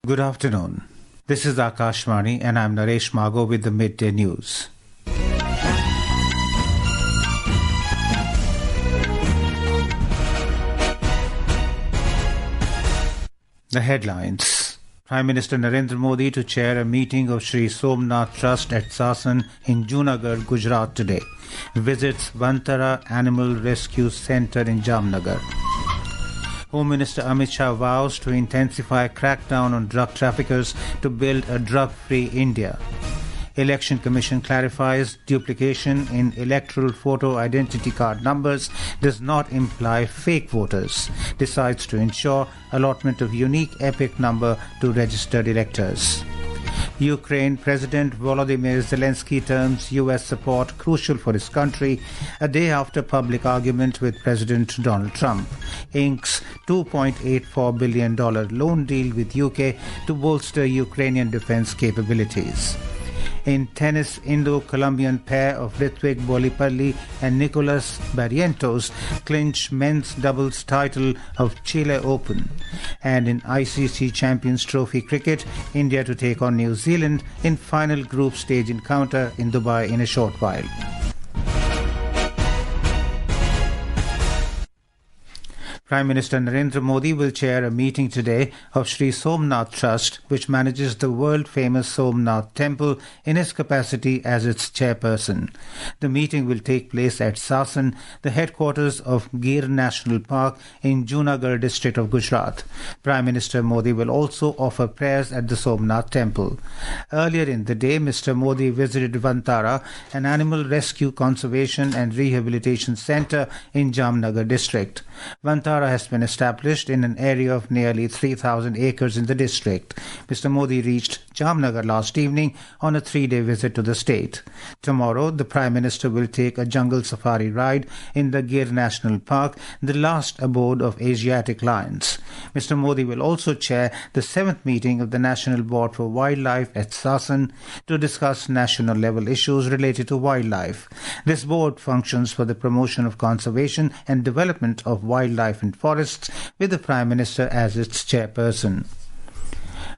Good afternoon. This is Akashvani and I'm Naresh Mago with the Midday News. The headlines. Prime Minister Narendra Modi to chair a meeting of Shree Somnath Trust at Sasan in Junagadh, Gujarat today. Visits Vantara Animal Rescue Centre in Jamnagar. Home Minister Amit Shah vows to intensify crackdown on drug traffickers to build a drug-free India. Election Commission clarifies duplication in Electoral Photo Identity Card numbers does not imply fake voters. Decides to ensure allotment of unique epic number to registered electors. Ukraine President Volodymyr Zelensky terms US support crucial for his country a day after public argument with President Donald Trump. Inks $2.84 billion loan deal with UK to bolster Ukrainian defense capabilities. In tennis, Indo-Colombian pair of Rithvik, Bollipalli and Nicolás Barrientos clinch men's doubles title of Chile Open. And in ICC Champions Trophy Cricket, India to take on New Zealand in final group stage encounter in Dubai in a short while. Prime Minister Narendra Modi will chair a meeting today of Shree Somnath Trust, which manages the world-famous Somnath Temple in his capacity as its chairperson. The meeting will take place at Sasan, the headquarters of Gir National Park in Junagadh district of Gujarat. Prime Minister Modi will also offer prayers at the Somnath Temple. Earlier in the day, Mr. Modi visited Vantara, an animal rescue, conservation and rehabilitation centre in Jamnagar district. Vantara has been established in an area of nearly 3,000 acres in the district. Mr. Modi reached Jamnagar last evening on a 3-day visit to the state. Tomorrow, the Prime Minister will take a jungle safari ride in the Gir National Park, the last abode of Asiatic lions. Mr. Modi will also chair the 7th meeting of the National Board for Wildlife at Sasan to discuss national level issues related to wildlife. This board functions for the promotion of conservation and development of wildlife and forests, with the Prime Minister as its chairperson.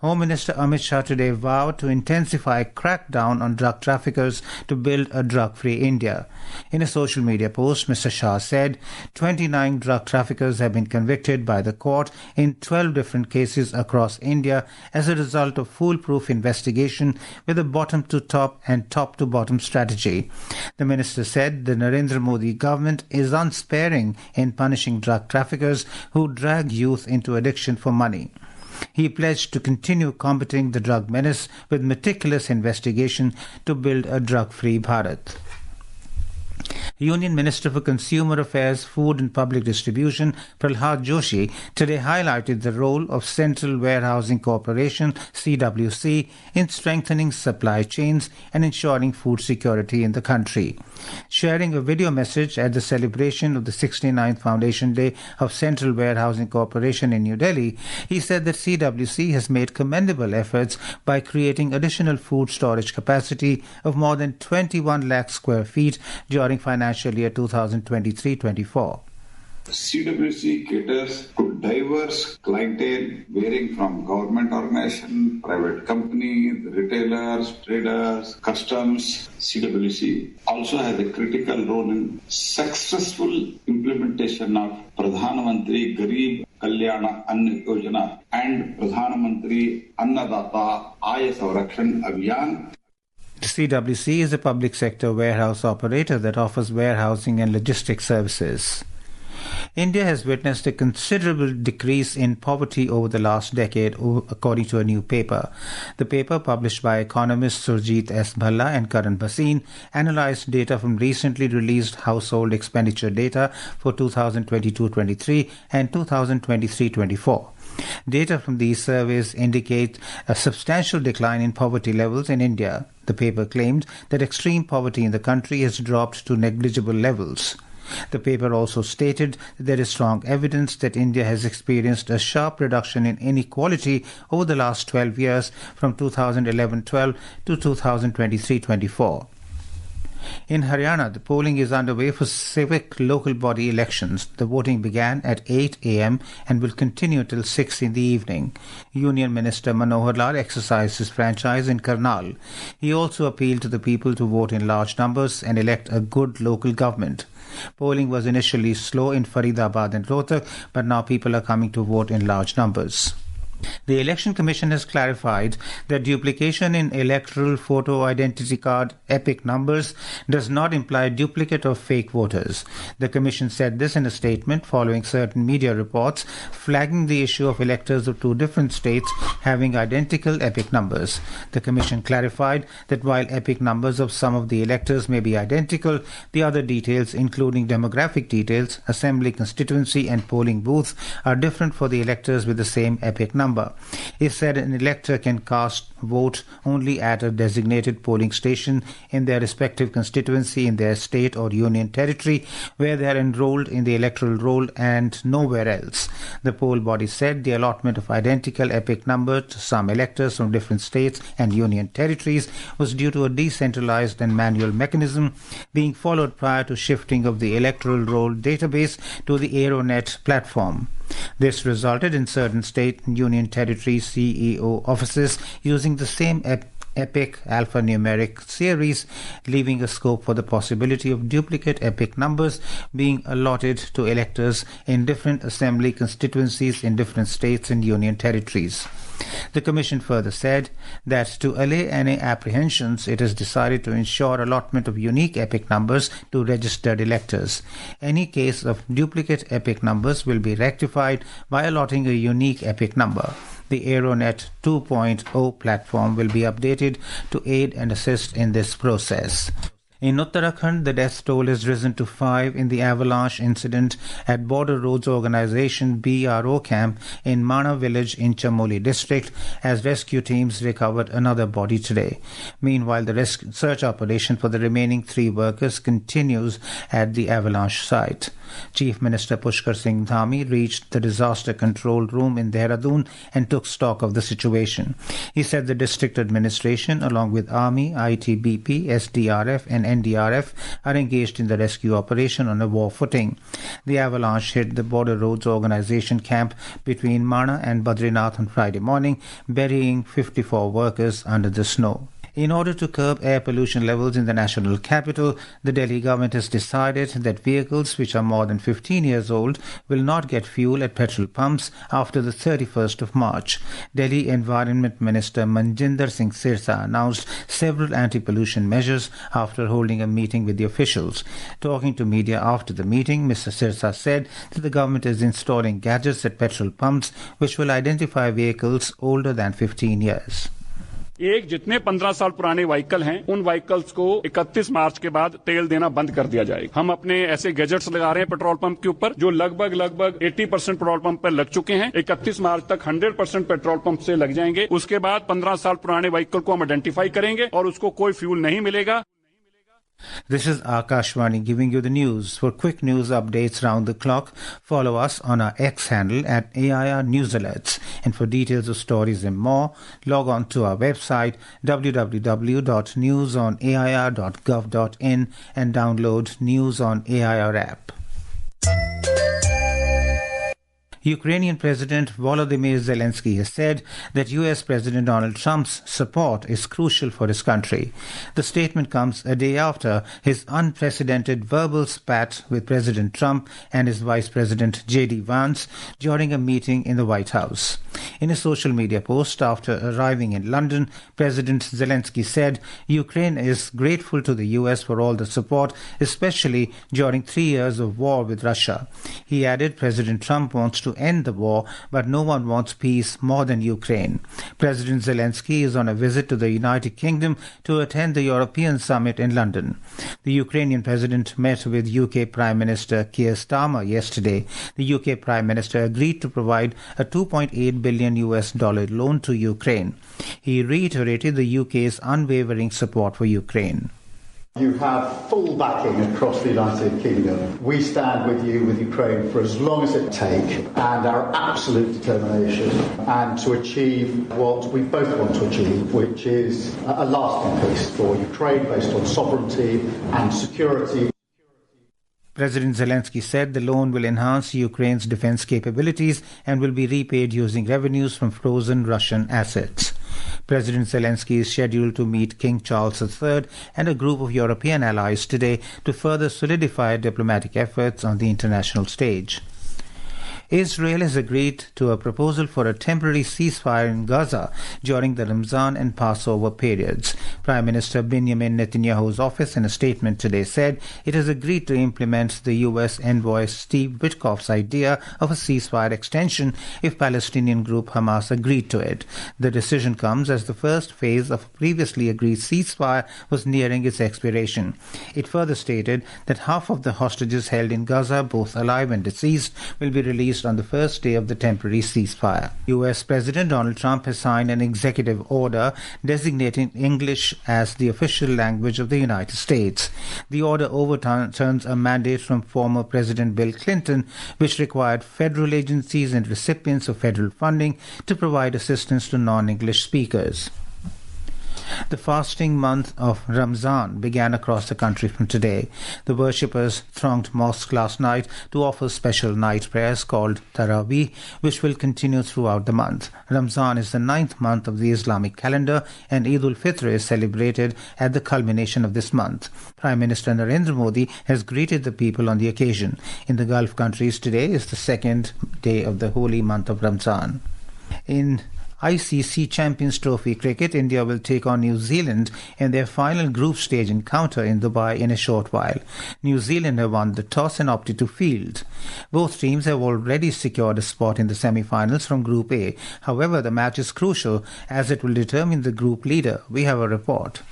Home Minister Amit Shah today vowed to intensify crackdown on drug traffickers to build a drug-free India. In a social media post, Mr. Shah said 29 drug traffickers have been convicted by the court in 12 different cases across India as a result of foolproof investigation with a bottom-to-top and top-to-bottom strategy. The minister said the Narendra Modi government is unsparing in punishing drug traffickers who drag youth into addiction for money. He pledged to continue combating the drug menace with meticulous investigation to build a drug-free Bharat. Union Minister for Consumer Affairs, Food and Public Distribution, Prahlad Joshi, today highlighted the role of Central Warehousing Corporation, CWC, in strengthening supply chains and ensuring food security in the country. Sharing a video message at the celebration of the 69th Foundation Day of Central Warehousing Corporation in New Delhi, he said that CWC has made commendable efforts by creating additional food storage capacity of more than 21 lakh square feet during financial year 2023-24. CWC caters to diverse clientele varying from government organization, private company, retailers, traders, customs. CWC also has a critical role in successful implementation of Pradhan Mantri Garib Kalyana Anna Yojana and Pradhan Mantri Annadata Aaya Savrakshan Abhiyan. The CWC is a public sector warehouse operator that offers warehousing and logistics services. India has witnessed a considerable decrease in poverty over the last decade, according to a new paper. The paper, published by economists Surjit S. Bhalla and Karan Bhasin, analyzed data from recently released household expenditure data for 2022-23 and 2023-24. Data from these surveys indicate a substantial decline in poverty levels in India. The paper claimed that extreme poverty in the country has dropped to negligible levels. The paper also stated that there is strong evidence that India has experienced a sharp reduction in inequality over the last 12 years from 2011-12 to 2023-24. In Haryana, the polling is underway for civic local body elections. The voting began at 8 a.m. and will continue till 6 in the evening. Union Minister Manohar Lal exercised his franchise in Karnal. He also appealed to the people to vote in large numbers and elect a good local government. Polling was initially slow in Faridabad and Rohtak, but now people are coming to vote in large numbers. The Election Commission has clarified that duplication in Electoral Photo Identity Card EPIC numbers does not imply duplicate of fake voters. The Commission said this in a statement following certain media reports flagging the issue of electors of two different states having identical EPIC numbers. The Commission clarified that while EPIC numbers of some of the electors may be identical, the other details, including demographic details, assembly constituency and polling booth, are different for the electors with the same EPIC number. It said an elector can cast vote only at a designated polling station in their respective constituency in their state or union territory where they are enrolled in the electoral roll and nowhere else. The poll body said the allotment of identical EPIC number to some electors from different states and union territories was due to a decentralized and manual mechanism being followed prior to shifting of the electoral roll database to the Aeronet platform. This resulted in certain state and union territory CEO offices using the same EPIC alphanumeric series, leaving a scope for the possibility of duplicate EPIC numbers being allotted to electors in different assembly constituencies in different states and union territories. The Commission further said that to allay any apprehensions, it has decided to ensure allotment of unique EPIC numbers to registered electors. Any case of duplicate EPIC numbers will be rectified by allotting a unique EPIC number. The Aeronet 2.0 platform will be updated to aid and assist in this process. In Uttarakhand, the death toll has risen to 5 in the avalanche incident at Border Roads Organisation BRO camp in Mana village in Chamoli district as rescue teams recovered another body today. Meanwhile, the search operation for the remaining 3 workers continues at the avalanche site. Chief Minister Pushkar Singh Dhami reached the disaster control room in Dehradun and took stock of the situation. He said the district administration, along with Army, ITBP, SDRF and NDRF, are engaged in the rescue operation on a war footing. The avalanche hit the Border Roads Organisation camp between Mana and Badrinath on Friday morning, burying 54 workers under the snow. In order to curb air pollution levels in the national capital, the Delhi government has decided that vehicles which are more than 15 years old will not get fuel at petrol pumps after the 31st of March. Delhi Environment Minister Manjinder Singh Sirsa announced several anti-pollution measures after holding a meeting with the officials. Talking to media after the meeting, Mr. Sirsa said that the government is installing gadgets at petrol pumps which will identify vehicles older than 15 years. एक जितने 15 साल पुराने vehicle हैं उन vehicles को 31 मार्च के बाद तेल देना बंद कर दिया जाएगा। हम अपने ऐसे गैजेट्स लगा रहे हैं पेट्रोल पंप के ऊपर जो लगभग 80% पेट्रोल पंप पर लग चुके हैं। 31 मार्च तक 100% पेट्रोल पंप से लग जाएंगे। उसके बाद 15 साल पुराने व्हीकल को हम आइडेंटिफाई करेंगे और उसको कोई फ्यूल नहीं मिलेगा। This is Akashvani giving you the news. For quick news updates round the clock, follow us on our X handle at AIR News Alerts. And for details of stories and more, log on to our website www.newsonair.gov.in and download News on AIR app. Ukrainian President Volodymyr Zelensky has said that US President Donald Trump's support is crucial for his country. The statement comes a day after his unprecedented verbal spat with President Trump and his Vice President J.D. Vance during a meeting in the White House. In a social media post after arriving in London, President Zelensky said Ukraine is grateful to the US for all the support, especially during 3 years of war with Russia. He added President Trump wants to end the war, but no one wants peace more than Ukraine. President Zelensky is on a visit to the United Kingdom to attend the European summit in London. The Ukrainian president met with UK Prime Minister Keir Starmer yesterday. The UK Prime Minister agreed to provide a $2.8 billion loan to Ukraine. He reiterated the UK's unwavering support for Ukraine. You have full backing across the United Kingdom. We stand with you, with Ukraine, for as long as it takes, and our absolute determination and to achieve what we both want to achieve, which is a lasting peace for Ukraine based on sovereignty and security. President Zelensky said the loan will enhance Ukraine's defense capabilities and will be repaid using revenues from frozen Russian assets. President Zelensky is scheduled to meet King Charles III and a group of European allies today to further solidify diplomatic efforts on the international stage. Israel has agreed to a proposal for a temporary ceasefire in Gaza during the Ramzan and Passover periods. Prime Minister Benjamin Netanyahu's office in a statement today said it has agreed to implement the U.S. envoy Steve Witkoff's idea of a ceasefire extension if Palestinian group Hamas agreed to it. The decision comes as the first phase of a previously agreed ceasefire was nearing its expiration. It further stated that half of the hostages held in Gaza, both alive and deceased, will be released on the first day of the temporary ceasefire. U.S. President Donald Trump has signed an executive order designating English as the official language of the United States. The order overturns a mandate from former President Bill Clinton, which required federal agencies and recipients of federal funding to provide assistance to non-English speakers. The fasting month of Ramzan began across the country from today. The worshippers thronged mosques last night to offer special night prayers called Taraweeh, which will continue throughout the month. Ramzan is the 9th month of the Islamic calendar, and Eid al-Fitr is celebrated at the culmination of this month. Prime Minister Narendra Modi has greeted the people on the occasion. In the Gulf countries, today is the second day of the holy month of Ramzan. In ICC Champions Trophy Cricket, India will take on New Zealand in their final group stage encounter in Dubai in a short while. New Zealand have won the toss and opted to field. Both teams have already secured a spot in the semi-finals from Group A. However, the match is crucial as it will determine the group leader. We have a report.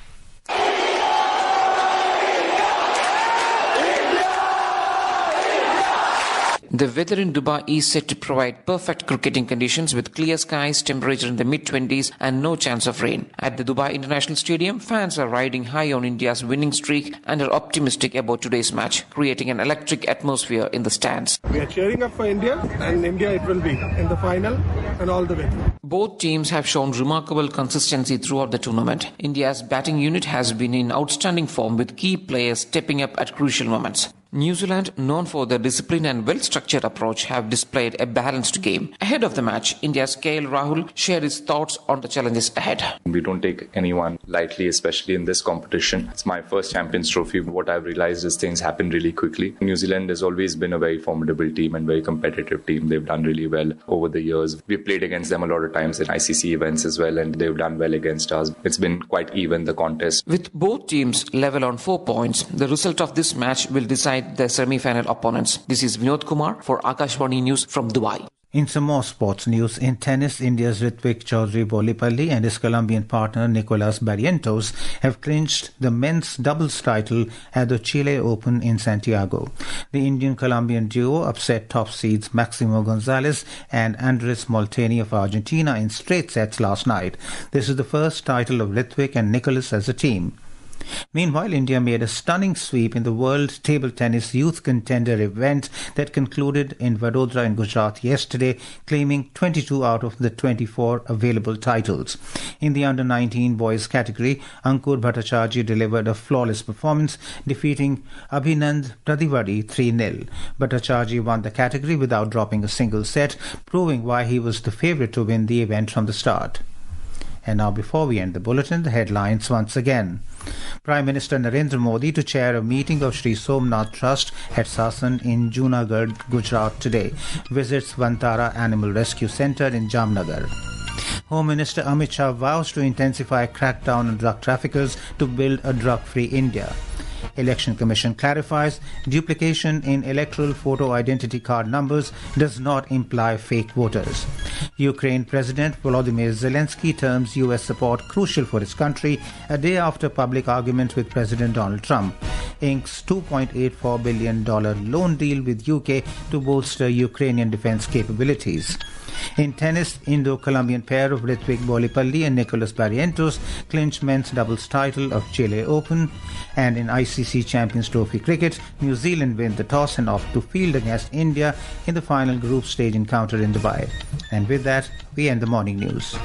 The weather in Dubai is set to provide perfect cricketing conditions with clear skies, temperature in the mid-20s and no chance of rain. At the Dubai International Stadium, fans are riding high on India's winning streak and are optimistic about today's match, creating an electric atmosphere in the stands. We are cheering up for India, and India it will be in the final and all the way. Both teams have shown remarkable consistency throughout the tournament. India's batting unit has been in outstanding form with key players stepping up at crucial moments. New Zealand, known for their disciplined and well-structured approach, have displayed a balanced game. Ahead of the match, India's KL Rahul shared his thoughts on the challenges ahead. We don't take anyone lightly, especially in this competition. It's my first Champions Trophy. What I've realized is things happen really quickly. New Zealand has always been a very formidable team and very competitive team. They've done really well over the years. We've played against them a lot of times in ICC events as well, and they've done well against us. It's been quite even, the contest. With both teams level on 4 points, the result of this match will decide their semi-final opponents. This is Vinod Kumar for Akashvani News from Dubai. In some more sports news, in tennis, India's Rithvik Bollipalli and his Colombian partner Nicolás Barrientos have clinched the men's doubles title at the Chile Open in Santiago. The Indian-Colombian duo upset top seeds Maximo Gonzalez and Andres Molteni of Argentina in straight sets last night. This is the first title of Rithvik and Nicolás as a team. Meanwhile, India made a stunning sweep in the World Table Tennis Youth Contender event that concluded in Vadodara in Gujarat yesterday, claiming 22 out of the 24 available titles. In the under-19 boys category, Ankur Bhattacharjee delivered a flawless performance, defeating Abhinand Pradivadi 3-0. Bhattacharjee won the category without dropping a single set, proving why he was the favourite to win the event from the start. And now, before we end the bulletin, the headlines once again. Prime Minister Narendra Modi to chair a meeting of Shree Somnath Trust at Sasan in Junagadh, Gujarat today. Visits Vantara Animal Rescue Centre in Jamnagar. Home Minister Amit Shah vows to intensify crackdown on drug traffickers to build a drug-free India. Election Commission clarifies duplication in Electoral Photo Identity Card numbers does not imply fake voters. Ukraine President Volodymyr Zelensky terms US support crucial for his country a day after public argument with President Donald Trump. Inks $2.84 billion loan deal with UK to bolster Ukrainian defense capabilities. In tennis, Indo-Colombian pair of Rithvik Bollipalli and Nicolás Barrientos clinch men's doubles title of Chile Open. And in ICC Champions Trophy Cricket, New Zealand win the toss and opt to field against India in the final group stage encounter in Dubai. And with that, we end the morning news.